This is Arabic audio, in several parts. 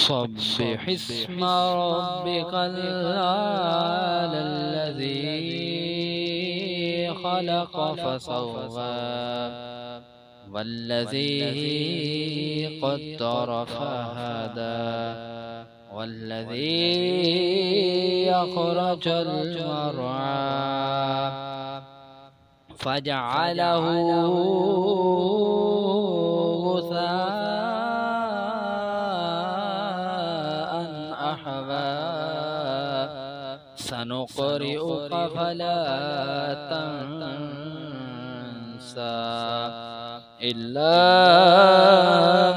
سبح اسم ربك الأعلى الذي خلق فسوى والذي قدر فهدى والذي أخرج المرعى فجعله غثاء أحوى سنقرئك فلا تنسى إلا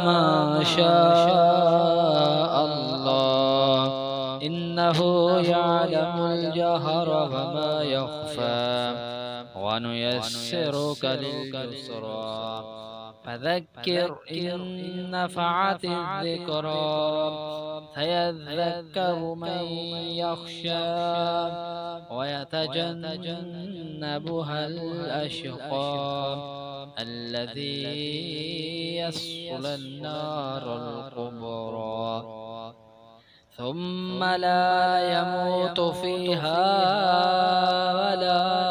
ما شاء الله إنه يعلم الجهر وما يخفى ونيسرك لليسرى فذكر إن نفعت الذكرى سيذكر من يخشى ويتجنبها الأشقى الذي يصلى النار الكبرى ثم لا يموت فيها ولا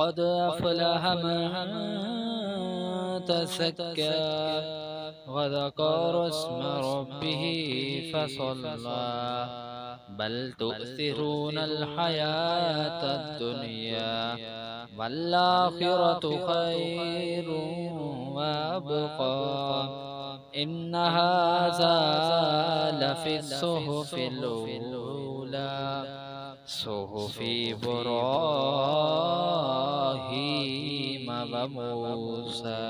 قد أفلح من تزكى وذكر اسم ربه فصلى بل تؤثرون الحياة الدنيا والآخرة خير وأبقى إن هذا لفي الصحف الأولى صحف إبراهيم وموسى.